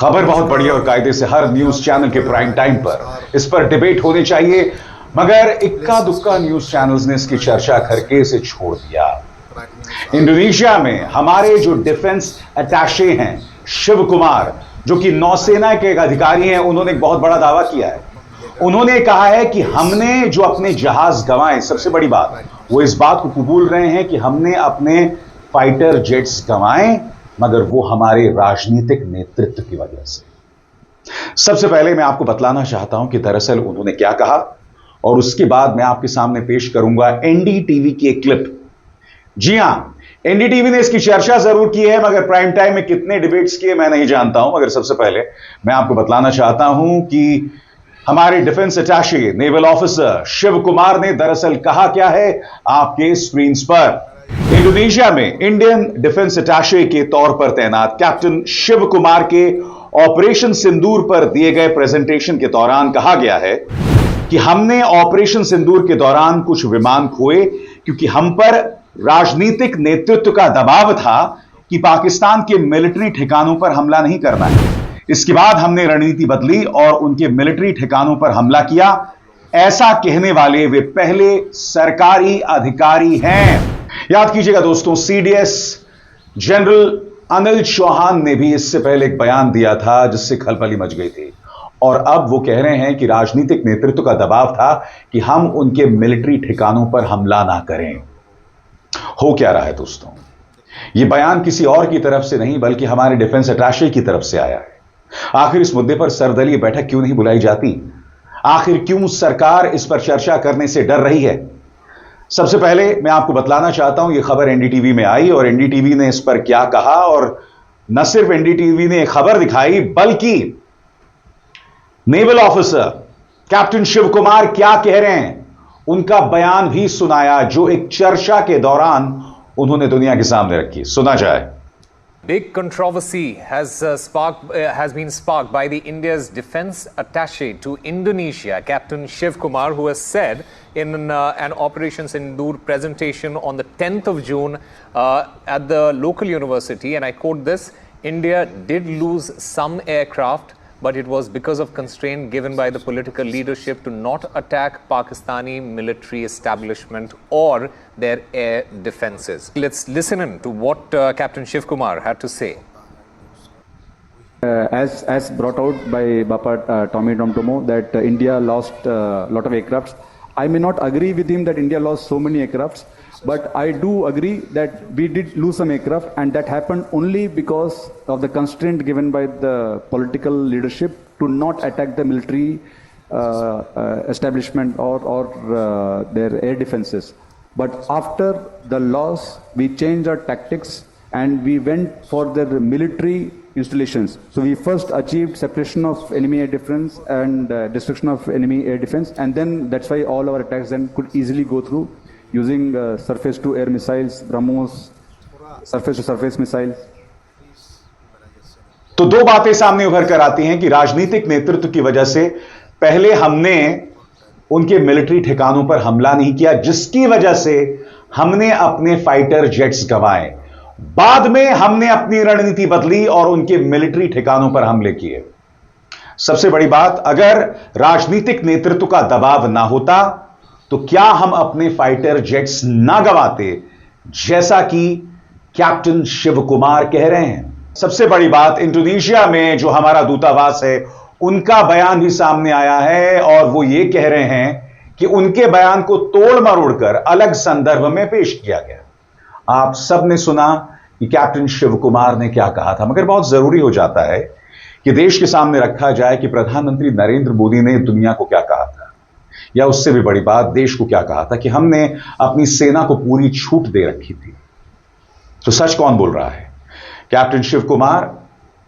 खबर बहुत बढ़िया और कायदे से हर न्यूज चैनल के प्राइम टाइम पर इस पर डिबेट होनी चाहिए, मगर इक्का दुक्का न्यूज चैनल्स ने इसकी चर्चा करके इसे छोड़ दिया। इंडोनेशिया में हमारे जो डिफेंस अटैचे हैं शिव कुमार, जो कि नौसेना के एक अधिकारी हैं, उन्होंने एक बहुत बड़ा दावा किया है। उन्होंने कहा है कि हमने जो अपने जहाज गंवाए, सबसे बड़ी बात वो इस बात को कबूल रहे हैं कि हमने अपने फाइटर जेट्स गंवाए, मगर वो हमारे राजनीतिक नेतृत्व की वजह से। सबसे पहले मैं आपको बतलाना चाहता हूं कि दरअसल उन्होंने क्या कहा, और उसके बाद मैं आपके सामने पेश करूंगा एनडीटीवी की एक क्लिप। जी हां, एनडीटीवी ने इसकी चर्चा जरूर की है, मगर प्राइम टाइम में कितने डिबेट्स किए मैं नहीं जानता हूं। मगर सबसे पहले मैं आपको बतलाना चाहता हूं कि हमारे defence attache naval officer Shiv Kumar ने दरअसल कहा क्या है आपके स्क्रीन पर। इंडोनेशिया में इंडियन डिफेंस अटैचे के तौर पर तैनात कैप्टन शिव कुमार के ऑपरेशन सिंदूर पर दिए गए प्रेजेंटेशन के दौरान कहा गया है कि हमने ऑपरेशन सिंदूर के दौरान कुछ विमान खोए, क्योंकि हम पर राजनीतिक नेतृत्व का दबाव था कि पाकिस्तान के मिलिट्री ठिकानों पर हमला नहीं करना है। इसके बाद हमने रणनीति बदली और उनके मिलिट्री ठिकानों पर हमला किया। ऐसा कहने वाले वे पहले सरकारी अधिकारी हैं। याद कीजिएगा दोस्तों, सीडीएस जनरल अनिल चौहान ने भी इससे पहले एक बयान दिया था जिससे खलबली मच गई थी, और अब वो कह रहे हैं कि राजनीतिक नेतृत्व का दबाव था कि हम उनके मिलिट्री ठिकानों पर हमला ना करें। हो क्या रहा है दोस्तों, यह बयान किसी और की तरफ से नहीं बल्कि हमारे डिफेंस अटैचे की तरफ से आया है। आखिर इस मुद्दे पर सर्वदलीय बैठक क्यों नहीं बुलाई जाती? आखिर क्यों सरकार इस पर चर्चा करने से डर रही है? सबसे पहले मैं आपको बतलाना चाहता हूं, यह खबर एनडीटीवी में आई और एनडीटीवी ने इस पर क्या कहा, और न सिर्फ एनडीटीवी ने खबर दिखाई बल्कि naval officer captain Shiv Kumar क्या कह रहे हैं उनका बयान भी सुनाया, जो एक चर्चा के दौरान उन्होंने दुनिया के सामने रखी। सुना जाए। Big controversy has been sparked by the India's defense attaché to Indonesia, Captain Shiv Kumar, who has said in an Operation Sindoor presentation on the 10th of June at the local university, and I quote this: "India did lose some aircraft, but it was because of constraint given by the political leadership to not attack Pakistani military establishment or their air defenses." Let's listen in to what Captain Shiv Kumar had to say. As brought out by Bapa Tommy Domtomo, that India lost a lot of aircrafts. I may not agree with him that India lost so many aircrafts, but I do agree that we did lose some aircraft, and that happened only because of the constraint given by the political leadership to not attack the military establishment or their air defenses. But after the loss, we changed our tactics and we went for their military installations. So we first achieved separation of enemy air defense and destruction of enemy air defense, and then that's why all our attacks then could easily go through using surface-to-air missiles, BrahMos, surface-to-surface missiles. तो दो बातें सामने उभर कर आती हैं कि राजनीतिक नेतृत्व की वजह से पहले हमने उनके मिलिट्री ठिकानों पर हमला नहीं किया, जिसकी वजह से हमने अपने फाइटर जेट्स गंवाए। बाद में हमने अपनी रणनीति बदली और उनके मिलिट्री ठिकानों पर हमले किए। सबसे बड़ी बात, अगर राजनीतिक नेतृत्व का दबाव ना होता तो क्या हम अपने फाइटर जेट्स ना गंवाते, जैसा कि कैप्टन शिव कुमार कह रहे हैं। सबसे बड़ी बात, इंडोनेशिया में जो हमारा दूतावास है उनका बयान भी सामने आया है, और वो ये कह रहे हैं कि उनके बयान को तोड़ मरोड़ कर अलग संदर्भ में पेश किया गया। आप सब ने सुना कि कैप्टन शिव कुमार ने क्या कहा था, मगर बहुत जरूरी हो जाता है कि देश के सामने रखा जाए कि प्रधानमंत्री नरेंद्र मोदी ने दुनिया को क्या कहा था, या उससे भी बड़ी बात, देश को क्या कहा था कि हमने अपनी सेना को पूरी छूट दे रखी थी। तो सच कौन बोल रहा है, कैप्टन शिव कुमार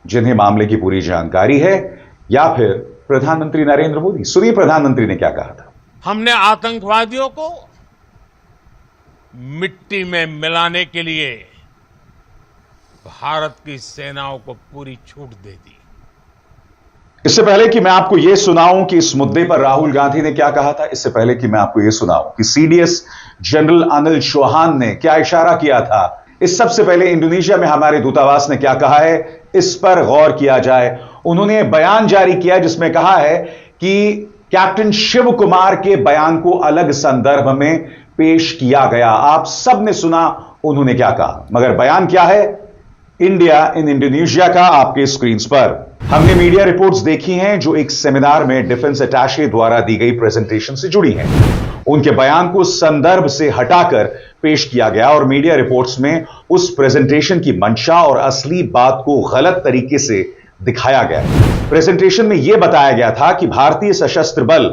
जिन्हें मामले की पूरी जानकारी है, या फिर प्रधानमंत्री नरेंद्र मोदी? सुनिए प्रधानमंत्री ने क्या कहा था। हमने आतंकवादियों को मिट्टी में मिलाने के लिए भारत की सेनाओं को पूरी छूट दे दी। इससे पहले कि मैं आपको यह सुनाऊं कि इस मुद्दे पर राहुल गांधी ने क्या कहा था, इससे पहले कि मैं आपको यह सुनाऊं कि सीडीएस जनरल अनिल चौहान ने क्या इशारा किया था, इस सबसे पहले इंडोनेशिया में हमारे दूतावास ने क्या कहा है, इस पर गौर किया जाए उन्होंने बयान जारी किया जिसमें कहा है कि कैप्टन शिव कुमार के बयान को अलग संदर्भ में पेश किया गया। आप सब ने सुना उन्होंने क्या कहा, मगर बयान क्या है इंडिया इन इंडोनेशिया का आपके स्क्रीन पर। हमने मीडिया रिपोर्ट्स देखी हैं जो एक सेमिनार में डिफेंस अटैचे द्वारा दी गई प्रेजेंटेशन से जुड़ी हैं। उनके बयान को संदर्भ से हटाकर पेश किया गया और मीडिया रिपोर्ट्स में उस प्रेजेंटेशन की मंशा और असली बात को गलत तरीके से दिखाया गया। प्रेजेंटेशन में यह बताया गया था कि भारतीय सशस्त्र बल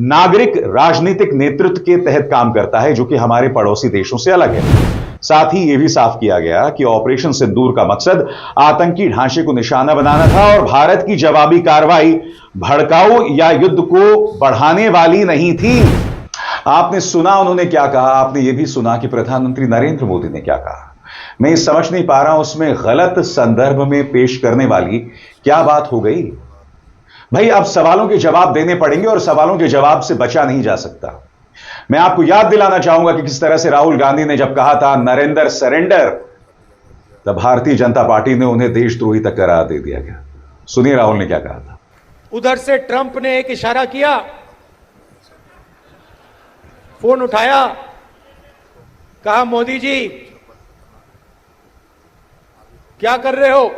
नागरिक राजनीतिक नेतृत्व के तहत काम करता है, जो कि हमारे पड़ोसी देशों से अलग है। साथ ही यह भी साफ किया गया कि ऑपरेशन सिंदूर का मकसद आतंकी ढांचे को निशाना बनाना था और भारत की जवाबी कार्रवाई भड़काऊ या युद्ध को बढ़ाने वाली नहीं थी। आपने सुना उन्होंने क्या कहा, आपने यह भी सुना कि प्रधानमंत्री नरेंद्र मोदी ने क्या कहा। मैं समझ नहीं पा रहा हूं उसमें गलत संदर्भ में पेश करने वाली क्या बात हो गई। भाई अब सवालों के जवाब देने पड़ेंगे और सवालों के जवाब से बचा नहीं जा सकता। मैं आपको याद दिलाना चाहूंगा कि किस तरह से राहुल गांधी ने जब कहा था नरेंद्र सरेंडर, तब भारतीय जनता पार्टी ने उन्हें देशद्रोही तक करार दे दिया गया। सुनिए राहुल ने क्या कहा था। उधर से ट्रंप ने एक इशारा किया, फोन उठाया, कहा मोदी जी क्या कर रहे हो।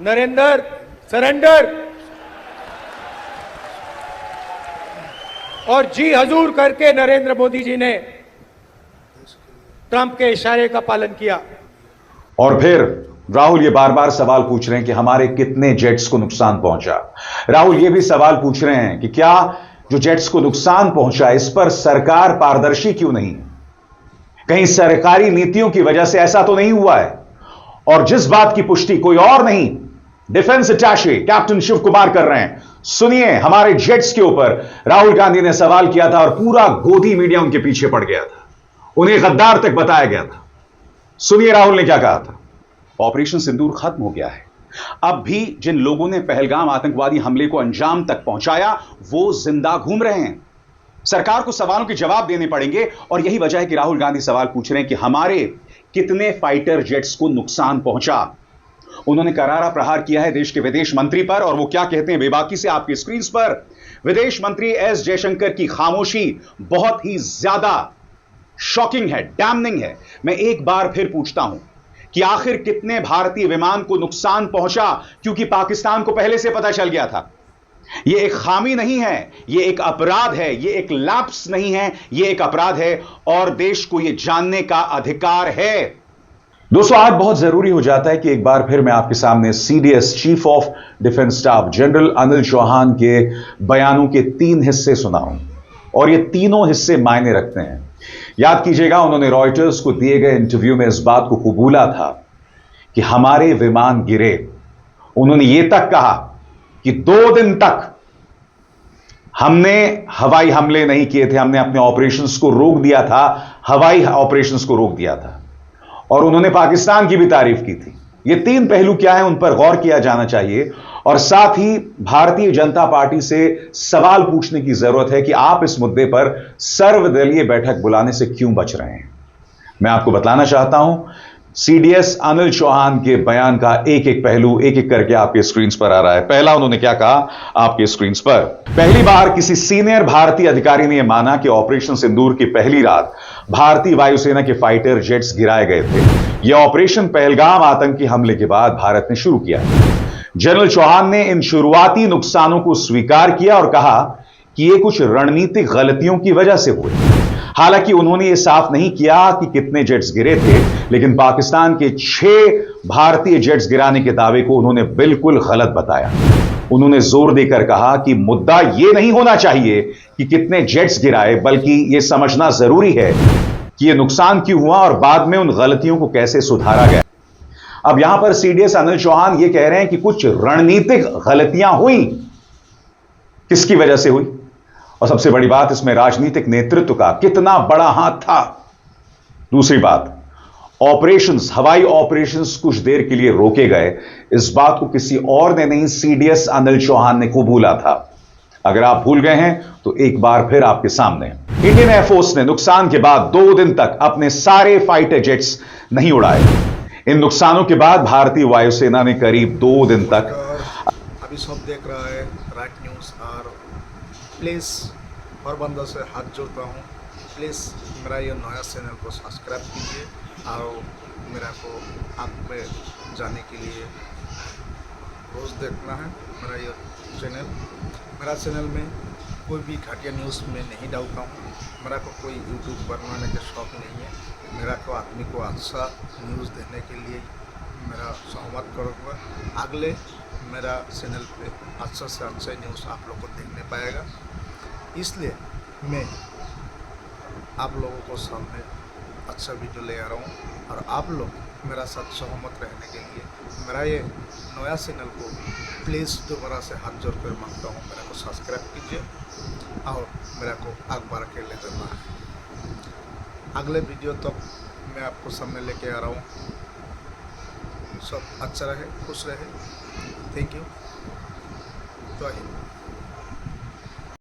नरेंद्र सरेंडर, और जी हजूर करके नरेंद्र मोदी जी ने ट्रंप के इशारे का पालन किया। और फिर राहुल ये बार बार सवाल पूछ रहे हैं कि हमारे कितने जेट्स को नुकसान पहुंचा। राहुल ये भी सवाल पूछ रहे हैं कि क्या जो जेट्स को नुकसान पहुंचा इस पर सरकार पारदर्शी क्यों नहीं, कहीं सरकारी नीतियों की वजह से ऐसा तो नहीं हुआ है। और जिस बात की पुष्टि कोई और नहीं, defence attache captain Shiv Kumar कर रहे हैं। सुनिए, हमारे जेट्स के ऊपर राहुल गांधी ने सवाल किया था और पूरा गोदी मीडिया उनके पीछे पड़ गया था, उन्हें गद्दार तक बताया गया था। सुनिए राहुल ने क्या कहा था। ऑपरेशन सिंदूर खत्म हो गया है, अब भी जिन लोगों ने पहलगाम आतंकवादी हमले को अंजाम तक पहुंचाया वो जिंदा घूम रहे हैं। सरकार को सवालों के जवाब देने पड़ेंगे और यही वजह है कि राहुल गांधी सवाल पूछ रहे हैं कि हमारे कितने फाइटर जेट्स को नुकसान पहुंचा। उन्होंने करारा प्रहार किया है देश के विदेश मंत्री पर, और वो क्या कहते हैं बेबाकी से आपकी स्क्रीन पर। विदेश मंत्री एस जयशंकर की खामोशी बहुत ही ज्यादा शॉकिंग है, डैमनिंग है। मैं एक बार फिर पूछता हूं कि आखिर कितने भारतीय विमान को नुकसान पहुंचा, क्योंकि पाकिस्तान को पहले से पता चल गया था। यह एक खामी नहीं है, यह एक अपराध है, यह एक लैप्स नहीं है, यह एक अपराध है और देश को यह जानने का अधिकार है। दोस्तों, आज बहुत जरूरी हो जाता है कि एक बार फिर मैं आपके सामने CDS chief of defence staff general Anil Chauhan के बयानों के 3 हिस्से सुनाऊं, और ये तीनों हिस्से मायने रखते हैं। याद कीजिएगा, उन्होंने रॉयटर्स को दिए गए इंटरव्यू में इस बात को कबूला था कि हमारे विमान गिरे। उन्होंने यह तक कहा कि 2 दिन तक हमने हवाई हमले नहीं किए थे, हमने अपने ऑपरेशंस को रोक दिया था, हवाई ऑपरेशंस को रोक दिया था। और उन्होंने पाकिस्तान की भी तारीफ की थी। ये 3 पहलू क्या है उन पर गौर किया जाना चाहिए, और साथ ही भारतीय जनता पार्टी से सवाल पूछने की जरूरत है कि आप इस मुद्दे पर सर्वदलीय बैठक बुलाने से क्यों बच रहे हैं। मैं आपको बतलाना चाहता हूं, सीडीएस अनिल चौहान के बयान का एक एक पहलू एक एक करके आपके स्क्रीन पर आ रहा है। पहला उन्होंने क्या कहा आपके स्क्रीन पर। पहली बार किसी सीनियर भारतीय अधिकारी ने यह माना कि ऑपरेशन सिंदूर की पहली रात भारतीय वायुसेना के फाइटर जेट्स गिराए गए थे। यह ऑपरेशन पहलगाम आतंकी हमले के बाद भारत ने शुरू किया। जनरल चौहान ने इन शुरुआती नुकसानों को स्वीकार किया और कहा कि यह कुछ रणनीतिक गलतियों की वजह से हुए। हालांकि उन्होंने यह साफ नहीं किया कि कितने जेट्स गिरे थे, लेकिन पाकिस्तान के 6 भारतीय जेट्स गिराने के दावे को उन्होंने बिल्कुल गलत बताया। उन्होंने जोर देकर कहा कि मुद्दा यह नहीं होना चाहिए कि कितने जेट्स गिराए, बल्कि यह समझना जरूरी है कि यह नुकसान क्यों हुआ और बाद में उन गलतियों को कैसे सुधारा गया। अब यहां पर सीडीएस अनिल चौहान यह कह रहे हैं कि कुछ रणनीतिक गलतियां हुई। किसकी वजह से हुई? और सबसे बड़ी बात, इसमें राजनीतिक नेतृत्व का कितना बड़ा हाथ था। दूसरी बात, ऑपरेशंस, हवाई ऑपरेशंस कुछ देर के लिए रोके गए। इस बात को किसी और ने नहीं, सीडीएस अनिल चौहान ने कबूला था। अगर आप भूल गए हैं तो एक बार फिर आपके सामने, इंडियन एयरफोर्स ने नुकसान के बाद 2 दिन तक अपने सारे फाइटर जेट्स नहीं उड़ाए। इन नुकसानों के बाद भारतीय वायुसेना ने करीब 2 दिन तक अभी सब देख रहा है राइट न्यूज़। और प्लीज़ हर बंदा से हाथ जोड़ता हूँ, प्लीज़ मेरा ये नया चैनल को सब्सक्राइब कीजिए और मेरा को आगे जाने के लिए रोज़ देखना है मेरा ये चैनल। मेरा चैनल में कोई भी घटिया न्यूज़ में नहीं डालता हूँ। मेरा को कोई यूट्यूब बनाने का शौक़ नहीं है। मेरा को आदमी को अच्छा न्यूज़ देने के लिए मेरा सहमत करूँगा। अगले मेरा चैनल पे अच्छा से अच्छा न्यूज़ आप लोग को देखने पाएगा, इसलिए मैं आप लोगों को सामने अच्छा वीडियो ले आ रहा हूँ। और आप लोग मेरा साथ सहमत रहने के लिए मेरा ये नया चैनल को प्लीज़ दोबारा से हाथ जोड़ कर मांगता हूँ, मेरा को सब्सक्राइब कीजिए और मेरा को आगे बढ़ के ले देना है। अगले वीडियो तक मैं आपको सामने लेके आ रहा हूँ। सब अच्छा रहे, खुश रहे। Thank you. जय हिंद।